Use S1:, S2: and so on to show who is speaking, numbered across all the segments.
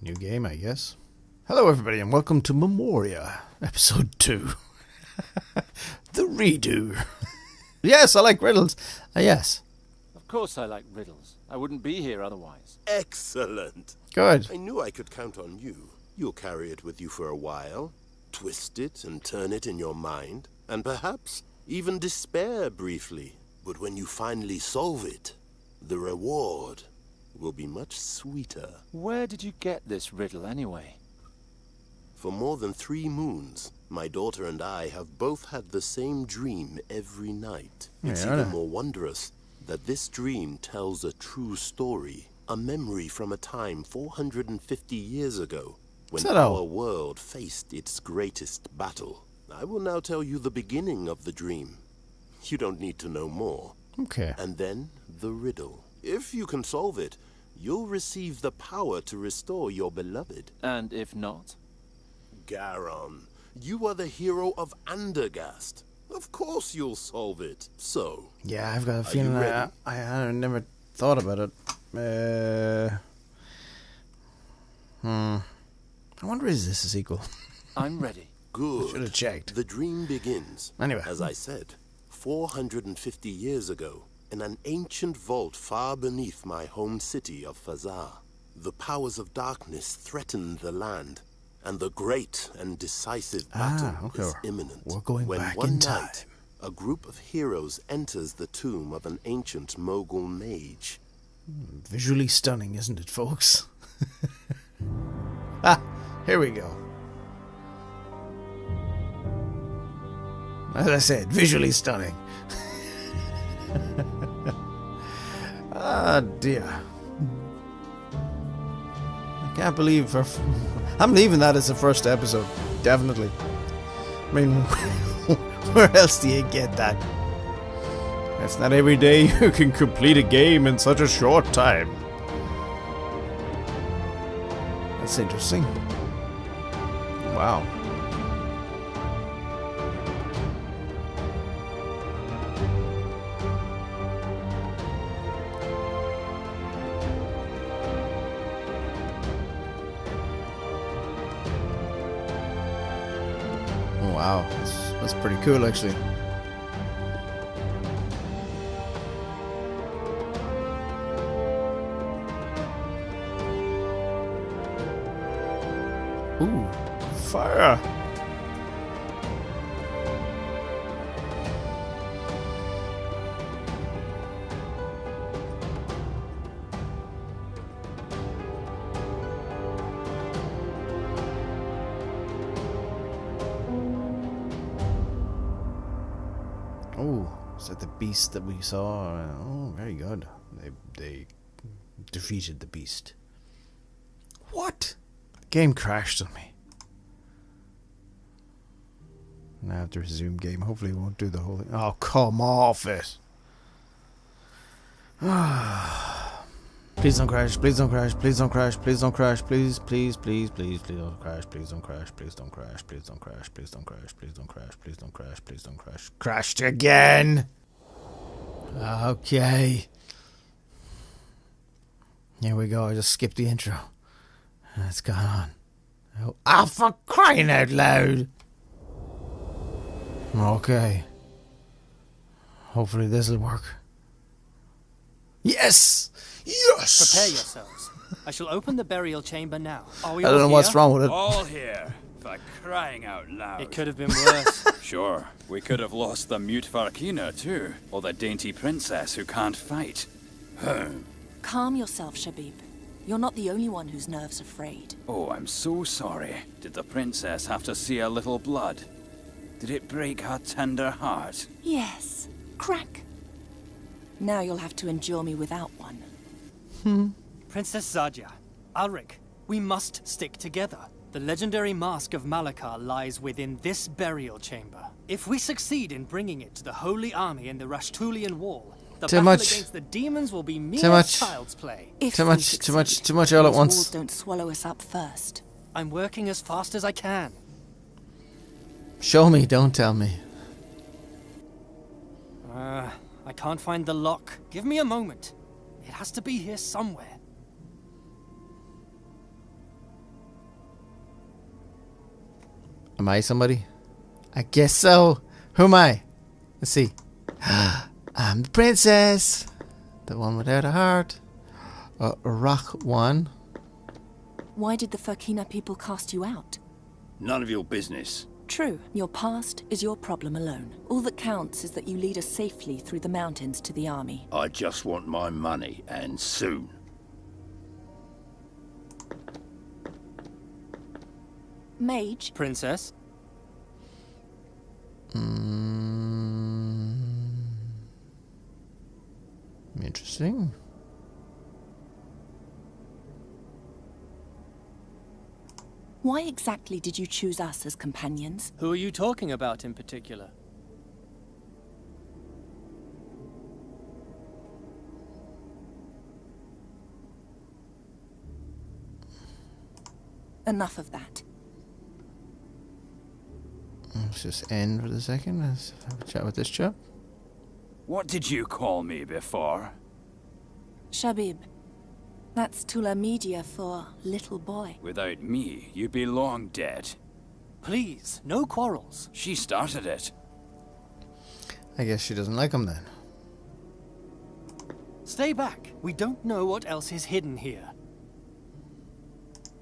S1: New game, I guess. Hello, everybody, and welcome to Memoria, Episode 2. The redo. Yes, I like riddles. Yes.
S2: Of course I like riddles. I wouldn't be here otherwise.
S3: Excellent.
S1: Good.
S3: I knew I could count on you. You'll carry it with you for a while, twist it and turn it in your mind, and perhaps even despair briefly. But when you finally solve it, the reward will be much sweeter.
S2: Where did you get this riddle anyway?
S3: For more than 3 moons, my daughter and I have both had the same dream every night. It's even more wondrous that this dream tells a true story, a memory from a time 450 years ago, when our world faced its greatest battle. I will now tell you the beginning of the dream. You don't need to know more.
S1: Okay.
S3: And then the riddle. If you can solve it, you'll receive the power to restore your beloved.
S2: And if not?
S3: Geron, you are the hero of Andergast. Of course you'll solve it. So,
S1: yeah, I've got a feeling I never thought about it. I wonder, is this a sequel?
S2: I'm ready.
S3: Good.
S1: Should have checked.
S3: The dream begins.
S1: Anyway.
S3: As I said, 450 years ago, in an ancient vault far beneath my home city of Fazar, the powers of darkness threatened the land, and the great and decisive battle is imminent.
S1: We're going
S3: when
S1: back
S3: one
S1: in
S3: night,
S1: time.
S3: a group of heroes enters the tomb of an ancient Mogul mage.
S1: Visually stunning, isn't it, folks? Here we go. As I said, visually stunning. Ah, dear. I can't believe I'm leaving that as the first episode. Definitely. I mean, where else do you get that? It's not every day you can complete a game in such a short time. That's interesting. Wow. Oh, wow. That's pretty cool, actually. Ooh, fire! Oh, is that the beast that we saw? Oh, very good. They defeated the beast. What? The game crashed on me. Now I have to resume game. Hopefully it won't do the whole thing. Oh, come off it. Please don't crash, please don't crash, please don't crash, please don't crash, please, please, please, please, please don't crash, please don't crash, please don't crash, please don't crash, please don't crash, please don't crash, please don't crash, please don't crash. Crashed again! Okay. Here we go, I just skipped the intro. It's gone on. Oh, for crying out loud! Okay. Hopefully this'll work. Yes! Yes!
S4: Prepare yourselves. I shall open the burial chamber now. Are we
S1: I don't know what's wrong with it.
S5: All here, for crying out loud.
S4: It could have been worse.
S5: Sure, we could have lost the mute Varkina too, or the dainty princess who can't fight.
S6: Calm yourself, Shabib. You're not the only one whose nerves are frayed.
S5: Oh, I'm so sorry. Did the princess have to see a little blood? Did it break her tender heart?
S6: Yes. Crack. Now you'll have to endure me without one.
S4: Princess Sadja, Alric, we must stick together. The legendary mask of Malakar lies within this burial chamber. If we succeed in bringing it to the Holy Army in the Rashtulian Wall, the battle against the demons will be mere child's play.
S1: Too much all at once.
S6: Walls don't swallow us up first.
S4: I'm working as fast as I can.
S1: Show me, don't tell me.
S4: I can't find the lock. Give me a moment. It has to be here somewhere.
S1: Am I somebody? I guess so. Who am I? Let's see. I'm the princess. The one without a heart. Rock one.
S6: Why did the Furkina people cast you out?
S7: None of your business.
S6: True. Your past is your problem alone. All that counts is that you lead us safely through the mountains to the army.
S7: I just want my money, and soon.
S6: Mage?
S4: Princess?
S1: Interesting.
S6: Why exactly did you choose us as companions?
S4: Who are you talking about in particular?
S6: Enough of that.
S1: Let's just end for the second. Let's have a chat with this chap.
S5: What did you call me before?
S6: Shabib. That's Tula Media for little boy.
S5: Without me, you'd be long dead.
S4: Please, no quarrels.
S5: She started it.
S1: I guess she doesn't like him then.
S4: Stay back. We don't know what else is hidden here.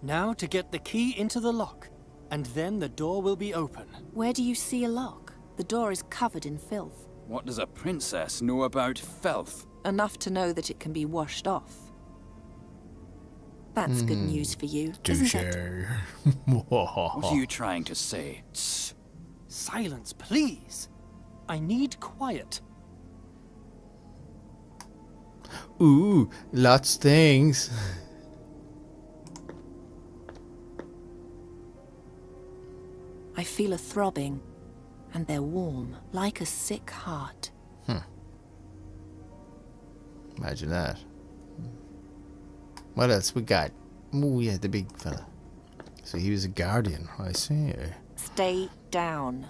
S4: Now to get the key into the lock, and then the door will be open.
S6: Where do you see a lock? The door is covered in filth.
S5: What does a princess know about filth?
S6: Enough to know that it can be washed off. That's good news for you, isn't it?
S5: What are you trying to say?
S4: Shh. Silence, please. I need quiet.
S1: Ooh, lots things.
S6: I feel a throbbing, and they're warm, like a sick heart.
S1: Imagine that. What else we got? Ooh, yeah, the big fella. So he was a guardian, I see.
S6: Stay down.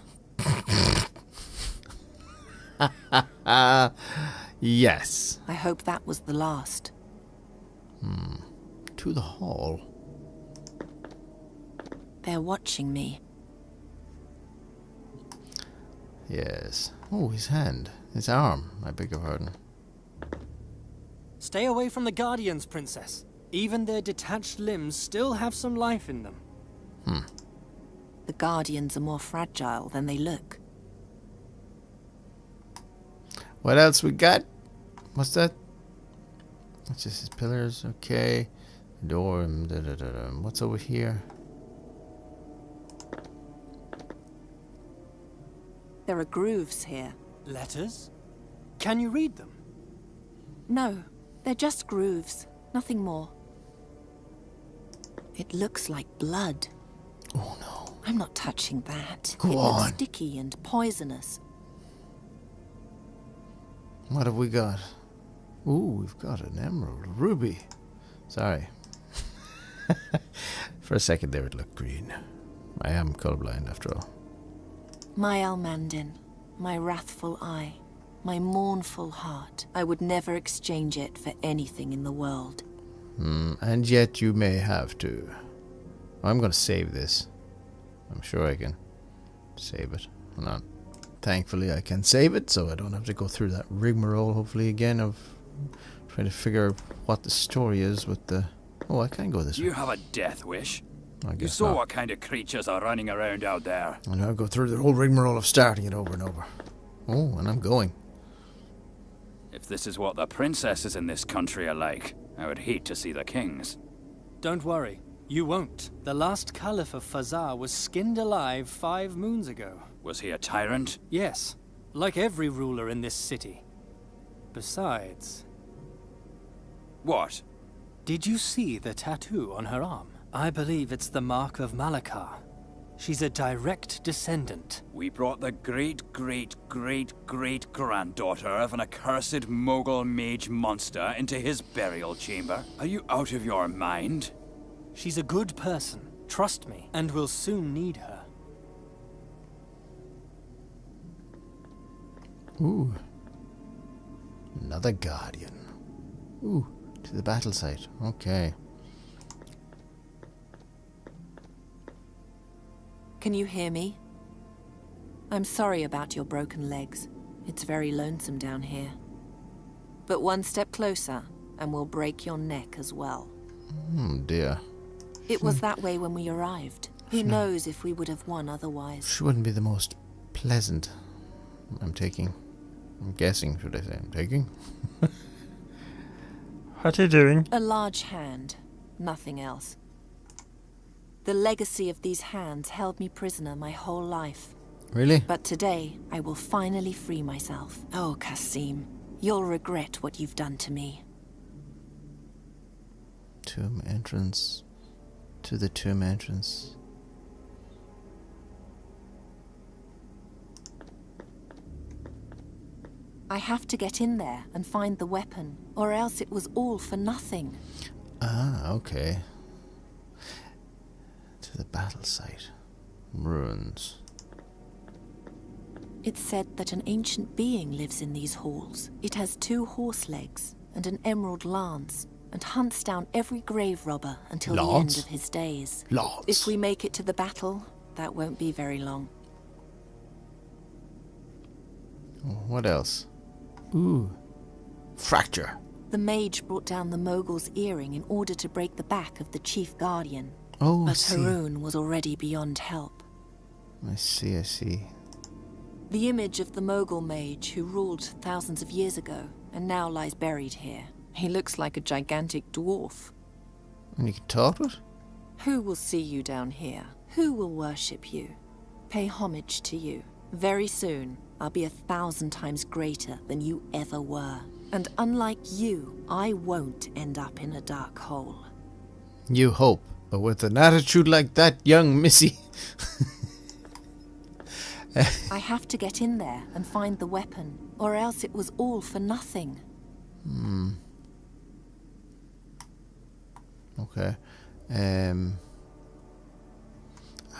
S1: Yes.
S6: I hope that was the last.
S1: To the hall.
S6: They're watching me.
S1: Yes. Oh, his hand. His arm, I beg your pardon.
S4: Stay away from the Guardians, Princess. Even their detached limbs still have some life in them.
S6: The Guardians are more fragile than they look.
S1: What else we got? What's that? That's just his pillars. Okay. Door. What's over here?
S6: There are grooves here.
S4: Letters? Can you read them?
S6: No, they're just grooves. Nothing more. It looks like blood.
S1: Oh no.
S6: I'm not touching that.
S1: Go
S6: it
S1: on.
S6: looks sticky and poisonous.
S1: What have we got? Ooh, we've got an emerald, a ruby. Sorry. For a second there it looked green. I am colorblind after all.
S6: My Almandin, my wrathful eye, my mournful heart. I would never exchange it for anything in the world.
S1: And yet you may have to. I'm going to save this. I'm sure I can save it. Hold on. Thankfully I can save it, so I don't have to go through that rigmarole, hopefully, again, of trying to figure out what the story is with the... Oh, I can go this way.
S5: You have a death wish.
S1: I
S5: You
S1: guess
S5: saw
S1: not.
S5: what kind of creatures are running around out there.
S1: And I'll go through the whole rigmarole of starting it over and over. Oh, and I'm going.
S5: If this is what the princesses in this country are like, I would hate to see the kings.
S4: Don't worry. You won't. The last Caliph of Fazar was skinned alive 5 moons ago.
S5: Was he a tyrant?
S4: Yes, like every ruler in this city. Besides...
S5: What?
S4: Did you see the tattoo on her arm? I believe it's the mark of Malakar. She's a direct descendant.
S5: We brought the great-great-great-great-granddaughter of an accursed Mogul mage monster into his burial chamber. Are you out of your mind?
S4: She's a good person, trust me, and we'll soon need her.
S1: Ooh. Another guardian. Ooh, to the battle site. Okay.
S6: Can you hear me? I'm sorry about your broken legs. It's very lonesome down here. But one step closer, and we'll break your neck as well.
S1: Oh dear.
S6: It was that way when we arrived. Who knows if we would have won otherwise.
S1: She wouldn't be the most pleasant. I'm guessing, should I say. I'm taking. What are you doing?
S6: A large hand, nothing else. The legacy of these hands held me prisoner my whole life.
S1: Really?
S6: But today, I will finally free myself. Oh, Kasim, you'll regret what you've done to me.
S1: Tomb entrance. To the tomb entrance.
S6: I have to get in there and find the weapon, or else it was all for nothing.
S1: Ah, okay. To the battle site. Ruins.
S6: It's said that an ancient being lives in these halls. It has 2 horse legs and an emerald lance, and hunts down every grave robber until the end of his days.
S1: Lance.
S6: If we make it to the battle, that won't be very long.
S1: What else? Ooh. Fracture.
S6: The mage brought down the mogul's earring in order to break the back of the chief guardian.
S1: Oh, I
S6: But
S1: see.
S6: Harun was already beyond help.
S1: I see.
S6: The image of the mogul mage who ruled thousands of years ago and now lies buried here. He looks like a gigantic dwarf.
S1: And you can talk to it?
S6: Who will see you down here? Who will worship you? Pay homage to you. Very soon, I'll be 1,000 times greater than you ever were. And unlike you, I won't end up in a dark hole.
S1: You hope. But with an attitude like that, young missy.
S6: I have to get in there and find the weapon, or else it was all for nothing.
S1: Okay.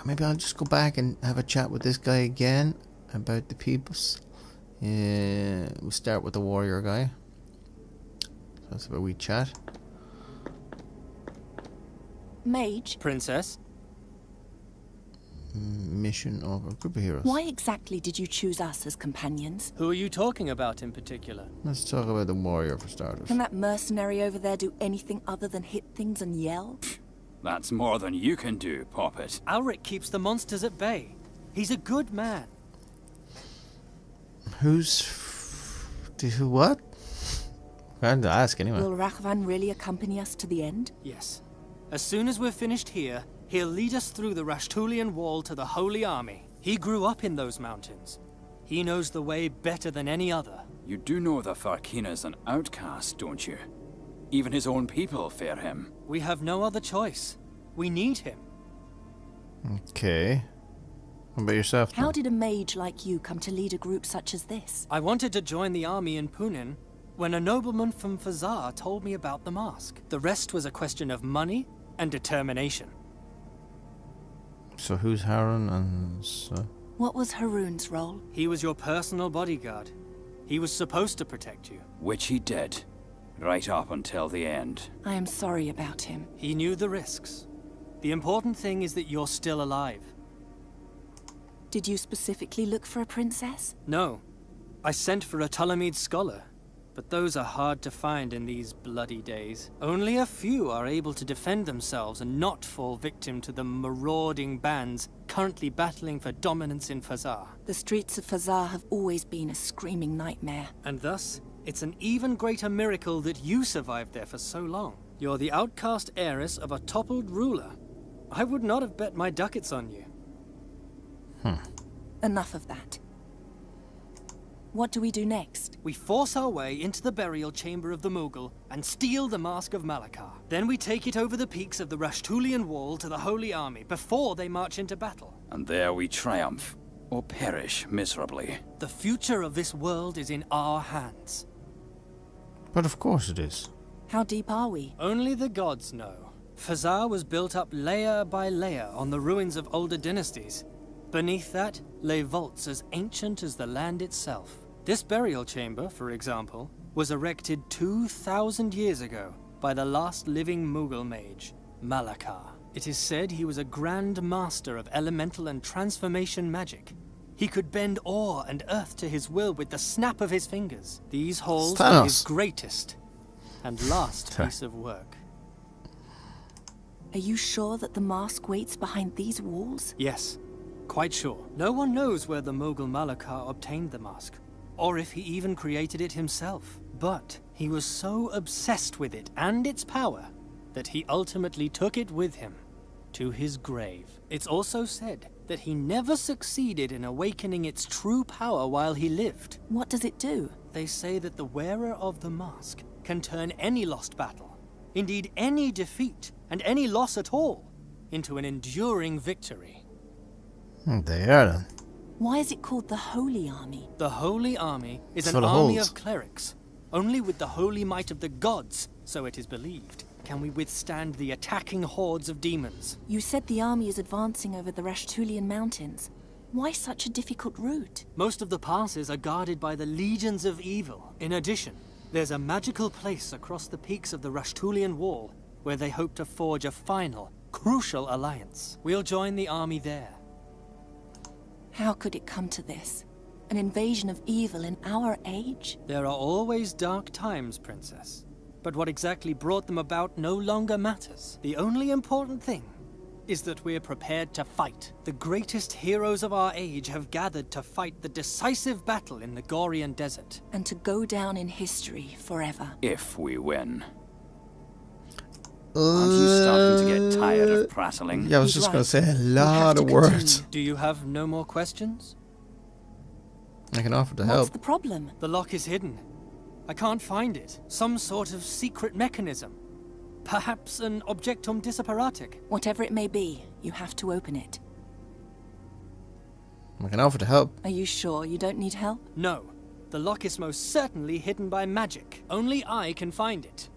S1: Maybe I'll just go back and have a chat with this guy again about the peoples. We'll start with the warrior guy. So let's have a wee chat.
S4: Mage. Princess.
S1: Mission of a group of heroes.
S6: Why exactly did you choose us as companions?
S4: Who are you talking about in particular?
S1: Let's talk about the warrior for starters.
S6: Can that mercenary over there do anything other than hit things and yell?
S5: That's more than you can do, Poppet.
S4: Alric keeps the monsters at bay. He's a good man.
S1: What? I had to ask anyway.
S6: Will Raghvan really accompany us to the end?
S4: Yes. As soon as we're finished here, he'll lead us through the Rashtulian Wall to the Holy Army. He grew up in those mountains. He knows the way better than any other.
S5: You do know the Farkina's an outcast, don't you? Even his own people fear him.
S4: We have no other choice. We need him.
S1: Okay. What about yourself?
S6: How did a mage like you come to lead a group such as this?
S4: I wanted to join the army in Punin when a nobleman from Fazar told me about the mask. The rest was a question of money and determination.
S1: So who's Harun and...
S6: What was Harun's role?
S4: He was your personal bodyguard. He was supposed to protect you.
S5: Which he did. Right up until the end.
S6: I am sorry about him.
S4: He knew the risks. The important thing is that you're still alive.
S6: Did you specifically look for a princess?
S4: No. I sent for a Ptolemid scholar, but those are hard to find in these bloody days. Only a few are able to defend themselves and not fall victim to the marauding bands currently battling for dominance in Fazar.
S6: The streets of Fazar have always been a screaming nightmare.
S4: And thus, it's an even greater miracle that you survived there for so long. You're the outcast heiress of a toppled ruler. I would not have bet my ducats on you.
S6: Enough of that. What do we do next?
S4: We force our way into the burial chamber of the Mughal and steal the Mask of Malakar. Then we take it over the peaks of the Rashtulian Wall to the Holy Army before they march into battle.
S5: And there we triumph, or perish miserably.
S4: The future of this world is in our hands.
S1: But of course it is.
S6: How deep are we?
S4: Only the gods know. Fazar was built up layer by layer on the ruins of older dynasties. Beneath that lay vaults as ancient as the land itself. This burial chamber, for example, was erected 2,000 years ago by the last living Mughal mage. Malakar. It is said he was a grand master of elemental and transformation magic. He could bend ore and earth to his will with the snap of his fingers. These halls are his greatest and last piece of work.
S6: Are you sure that the mask waits behind these walls?
S4: Yes, quite sure. No one knows where the Mogul Malakar obtained the mask, or if he even created it himself. But he was so obsessed with it and its power that he ultimately took it with him to his grave. It's also said that he never succeeded in awakening its true power while he lived.
S6: What does it do?
S4: They say that the wearer of the mask can turn any lost battle, indeed any defeat, and any loss at all, into an enduring victory.
S1: They are then.
S6: Why is it called the Holy Army?
S4: The Holy Army is
S1: That's
S4: an
S1: what it
S4: army
S1: holds.
S4: of clerics. Only with the holy might of the gods, so it is believed, can we withstand the attacking hordes of demons.
S6: You said the army is advancing over the Rashtulian mountains. Why such a difficult route?
S4: Most of the passes are guarded by the legions of evil. In addition, there's a magical place across the peaks of the Rashtulian wall where they hope to forge a final, crucial alliance. We'll join the army there.
S6: How could it come to this? An invasion of evil in our age?
S4: There are always dark times, Princess. But what exactly brought them about no longer matters. The only important thing is that we're prepared to fight. The greatest heroes of our age have gathered to fight the decisive battle in the Gorian desert.
S6: And to go down in history forever.
S5: If we win. Aren't you starting to get tired of prattling?
S1: Yeah, I was
S6: He's
S1: just going
S6: right.
S1: to say a
S6: We
S1: lot
S6: have
S1: of
S6: to
S1: words.
S6: continue.
S4: Do you have no more questions?
S1: I can offer to
S6: What's
S1: help.
S6: the problem?
S4: The lock is hidden. I can't find it. Some sort of secret mechanism. Perhaps an objectum disapparatic.
S6: Whatever it may be, you have to open it.
S1: I can offer to help.
S6: Are you sure you don't need help?
S4: No. The lock is most certainly hidden by magic. Only I can find it.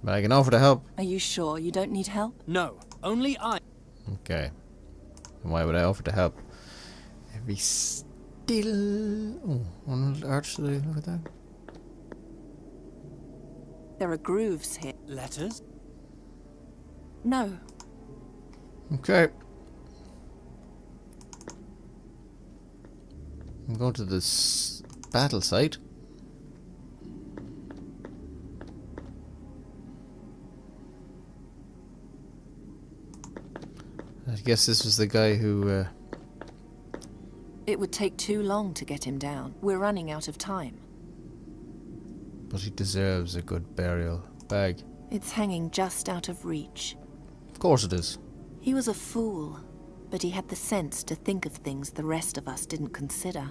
S1: But I can offer to help.
S6: Are you sure you don't need help?
S4: No. Only I.
S1: Okay. And why would I offer to help? Every still... Oh, one little arch today. Look at that.
S6: There are grooves here.
S4: Letters?
S6: No.
S1: Okay. I'm going to this battle site. I guess this was the guy who...
S6: It would take too long to get him down. We're running out of time.
S1: But he deserves a good burial. Bag.
S6: It's hanging just out of reach.
S1: Of course it is.
S6: He was a fool, but he had the sense to think of things the rest of us didn't consider.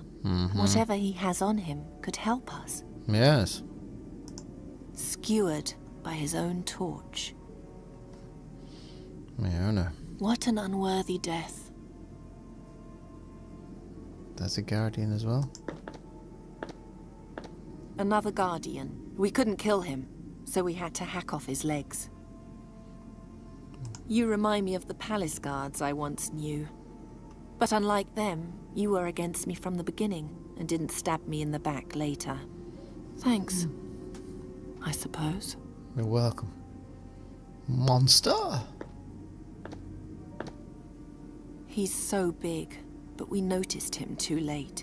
S6: Whatever he has on him could help us.
S1: Yes.
S6: Skewered by his own torch.
S1: Yeah, no.
S6: What an unworthy death.
S1: That's a guardian as well.
S6: Another guardian. We couldn't kill him, so we had to hack off his legs. You remind me of the palace guards I once knew. But unlike them, you were against me from the beginning and didn't stab me in the back later. Thanks, I suppose.
S1: You're welcome. Monster!
S6: He's so big, but we noticed him too late.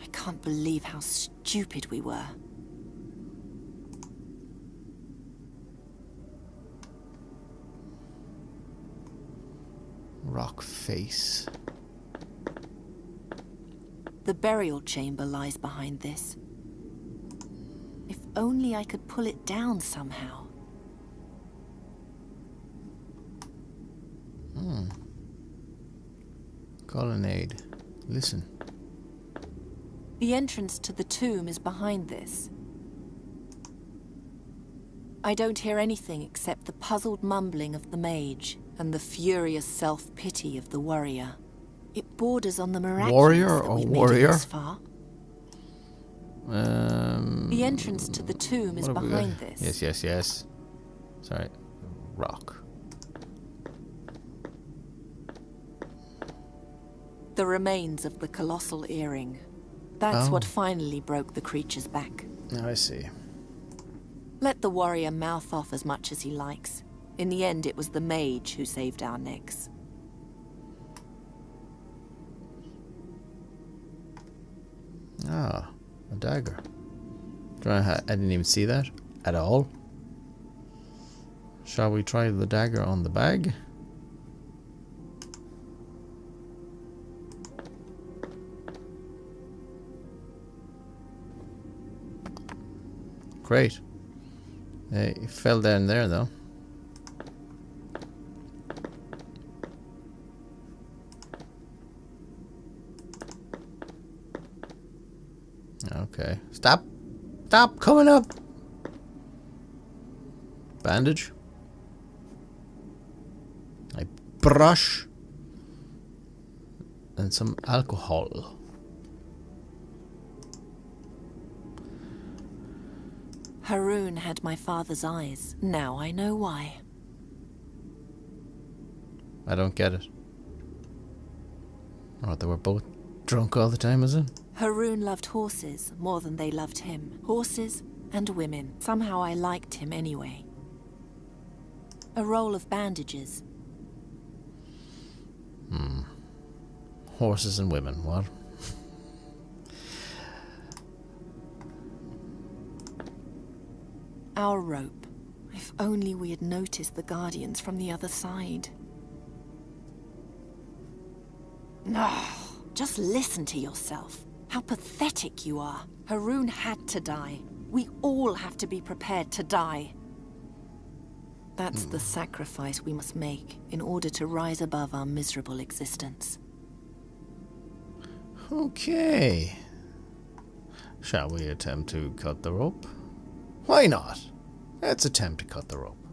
S6: I can't believe how stupid we were.
S1: Rock face.
S6: The burial chamber lies behind this. If only I could pull it down somehow.
S1: Colonnade. Listen.
S6: The entrance to the tomb is behind this. I don't hear anything except the puzzled mumbling of the mage and the furious self-pity of the warrior. It borders on the miraculous
S1: Warrior
S6: that
S1: or
S6: we've made it
S1: warrior?
S6: this far. The entrance to the tomb is
S1: what have we got?
S6: behind this.
S1: Yes. Sorry. Rock.
S6: The remains of the colossal earring. That's what
S1: Oh.
S6: finally broke the creature's back.
S1: I see.
S6: Let the warrior mouth off as much as he likes. In the end, it was the mage who saved our necks.
S1: Ah, a dagger. I didn't even see that at all. Shall we try the dagger on the bag? Great. It fell down there though. Okay. Stop! Stop coming up! Bandage. A brush. And some alcohol.
S6: Haroon had my father's eyes. Now I know why.
S1: I don't get it. Oh, they were both drunk all the time, is it?
S6: Haroon loved horses more than they loved him. Horses and women. Somehow I liked him anyway. A roll of bandages.
S1: Horses and women, what?
S6: Our rope. If only we had noticed the Guardians from the other side. Oh, just listen to yourself. How pathetic you are. Haroon had to die. We all have to be prepared to die. That's the sacrifice we must make in order to rise above our miserable existence.
S1: Okay. Shall we attempt to cut the rope? Why not? Let's attempt to cut the rope.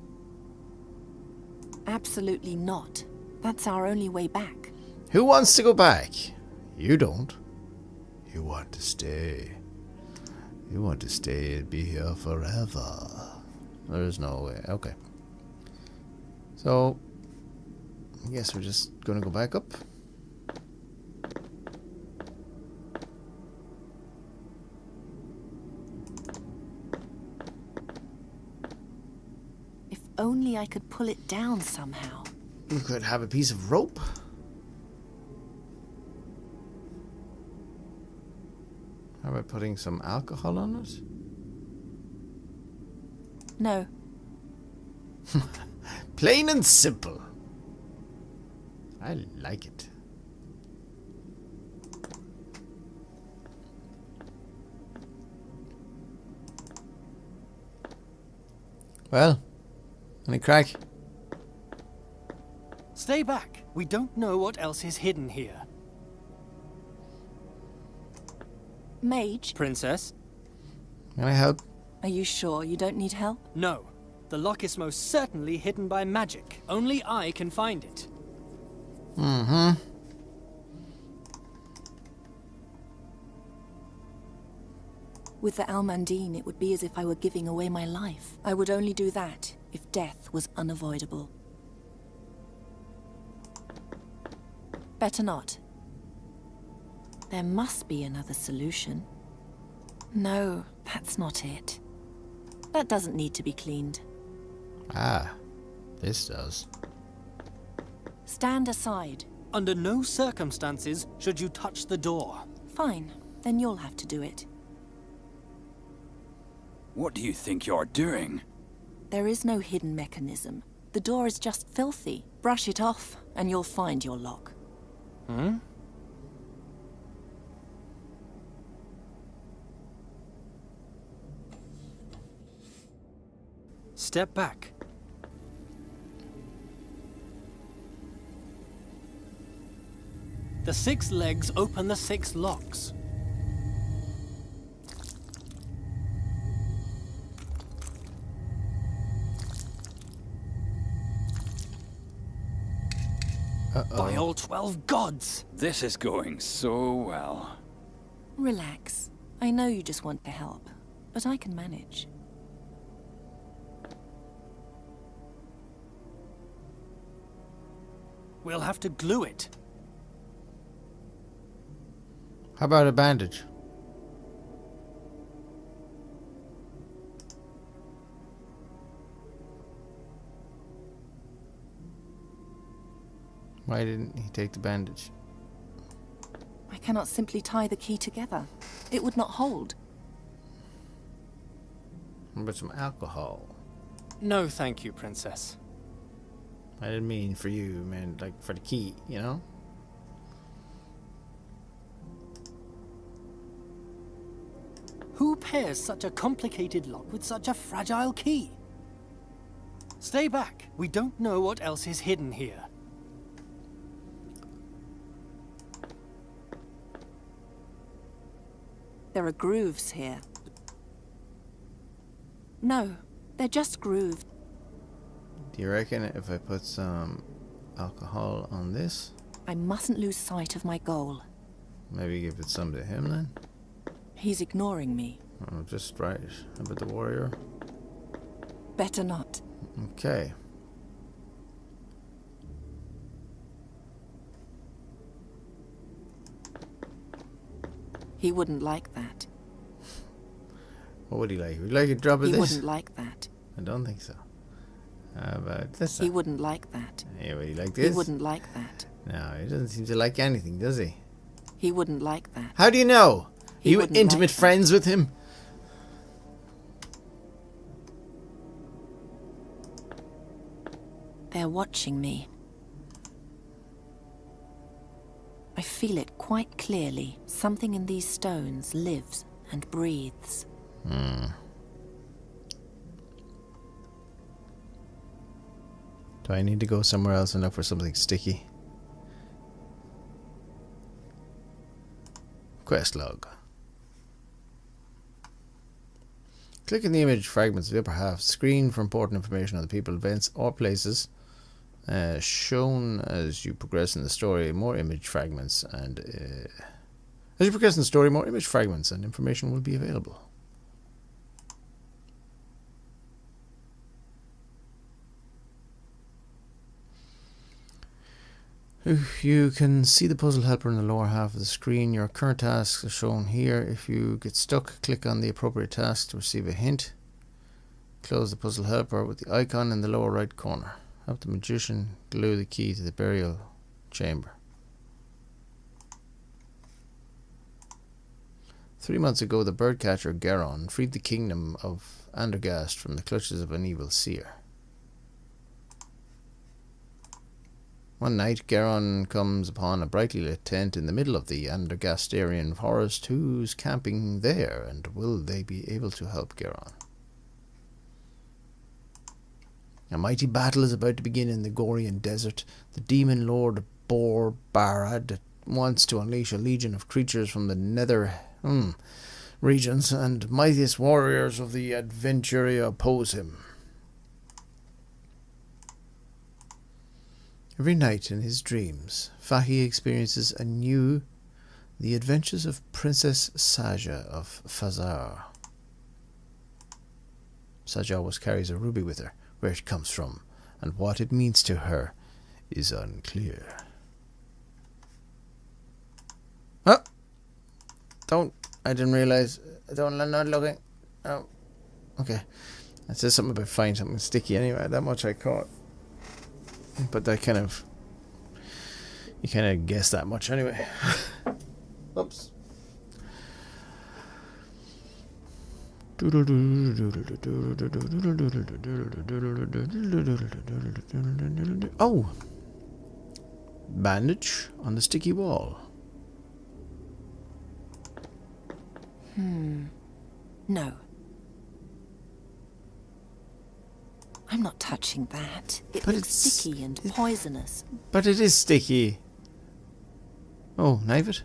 S6: Absolutely not. That's our only way back.
S1: Who wants to go back? You don't. You want to stay. You want to stay and be here forever. There's no way. Okay. So, I guess we're just gonna go back up.
S6: If only I could pull it down somehow.
S1: We could have a piece of rope. How about putting some alcohol on it?
S6: No.
S1: Plain and simple. I like it. Well, any crack?
S4: Stay back. We don't know what else is hidden here.
S6: Mage,
S4: Princess?
S1: Can I help?
S6: are you sure you don't need help?
S4: No. The lock is most certainly hidden by magic. Only I can find it.
S1: Mm-hmm.
S6: With the Almandine, it would be as if I were giving away my life. I would only do that if death was unavoidable. Better not. There must be another solution. No, that's not it. That doesn't need to be cleaned.
S1: Ah, this does.
S6: Stand aside.
S4: Under no circumstances should you touch the door.
S6: Fine, then you'll have to do it.
S5: What do you think you're doing?
S6: There is no hidden mechanism. The door is just filthy. Brush it off, and you'll find your lock.
S4: Hmm? Step back. The 6 legs open the 6 locks. By all 12 gods!
S5: This is going so well.
S6: Relax. I know you just want to help, but I can manage.
S4: We'll have to glue it.
S1: How about a bandage? Why didn't he take the bandage?
S6: I cannot simply tie the key together. It would not hold.
S1: What about some alcohol?
S4: No, thank you, Princess.
S1: I didn't mean for you, I meant like for the key, you know?
S4: Who pairs such a complicated lock with such a fragile key? Stay back. We don't know what else is hidden here.
S6: There are grooves here. No, they're just grooves.
S1: Do you reckon if I put some alcohol on this,
S6: I mustn't lose sight of my goal.
S1: maybe give it some to him then?
S6: He's ignoring me.
S1: Oh, just right. How about the warrior?
S6: Better not.
S1: Okay.
S6: He wouldn't like that.
S1: What would he like? Would he like a drop of
S6: He
S1: this?
S6: wouldn't like that.
S1: I don't think so. How about this?
S6: He wouldn't like that.
S1: Yeah, would he like this?
S6: He wouldn't like that.
S1: No, he doesn't seem to like anything, does he?
S6: He wouldn't like that.
S1: How do you know?
S6: He
S1: you
S6: wouldn't
S1: intimate
S6: like that.
S1: friends with him?
S6: They're watching me. I feel it quite clearly. Something in these stones lives and breathes.
S1: Do I need to go somewhere else and look for something sticky? Quest log. Click on the image fragments of the upper half. Screen for important information on the people, events, or places shown as you progress in the story. More image fragments and as you progress in the story, more image fragments and information will be available. You can see the puzzle helper in the lower half of the screen. Your current tasks are shown here. If you get stuck, click on the appropriate task to receive a hint. Close the puzzle helper with the icon in the lower right corner. Help the magician glue the key to the burial chamber. 3 months ago, the birdcatcher Geron freed the kingdom of Andergast from the clutches of an evil seer. One night, Geron comes upon a brightly lit tent in the middle of the Andergastarian forest. Who's camping there, and will they be able to help Geron? A mighty battle is about to begin in the Gorian desert. The demon lord Bor Barad wants to unleash a legion of creatures from the nether regions, and mightiest warriors of the Aventuria oppose him. Every night in his dreams, Fahi experiences anew the adventures of Princess Sadja of Fazar. Sadja always carries a ruby with her. Where it comes from and what it means to her is unclear. Oh! I didn't realize. I'm not looking. Oh. Okay. It says something about find something sticky anyway. That much I caught. But that kind of... You kind of guess that much anyway. Oops. Oh! Bandage on the sticky wall.
S6: No. I'm not touching that. It
S1: But
S6: looks
S1: it's-
S6: sticky and poisonous.
S1: But it is sticky. Oh, knife it?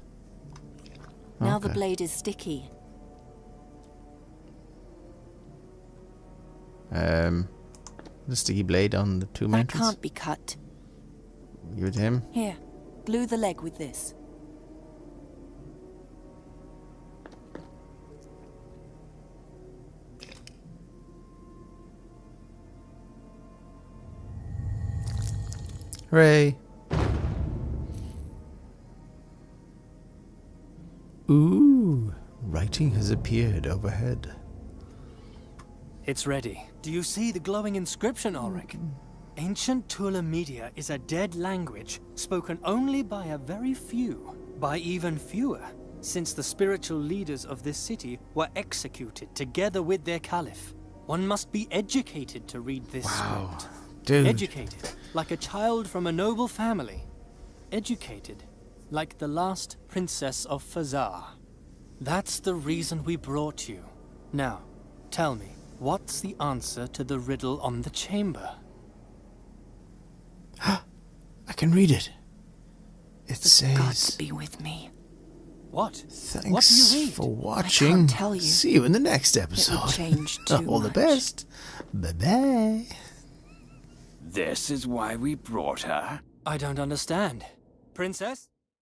S6: Now the
S1: Okay.
S6: blade is sticky.
S1: The sticky blade on the two
S6: That
S1: mountains.
S6: can't be cut.
S1: Give it to him.
S6: Here, glue the leg with this.
S1: Hooray! Ooh, writing has appeared overhead.
S4: It's ready. Do you see the glowing inscription, Ulrich? Ancient Tula Media is a dead language spoken only by a very few, by even fewer, since the spiritual leaders of this city were executed together with their caliph. One must be educated to read this script.
S1: Dude.
S4: Educated, like a child from a noble family. Educated, like the last princess of Fazar. That's the reason we brought you. Now, tell me, what's the answer to the riddle on the chamber?
S1: I can read it. It
S6: The
S1: says...
S6: gods be with me.
S4: What?
S1: Thanks
S4: What do you read?
S1: for
S6: I
S1: watching.
S6: can't tell you.
S1: See you in the next
S6: It
S1: episode.
S6: would change too
S1: All the
S6: much.
S1: best. Bye-bye.
S5: This is why we brought her.
S4: I don't understand. Princess?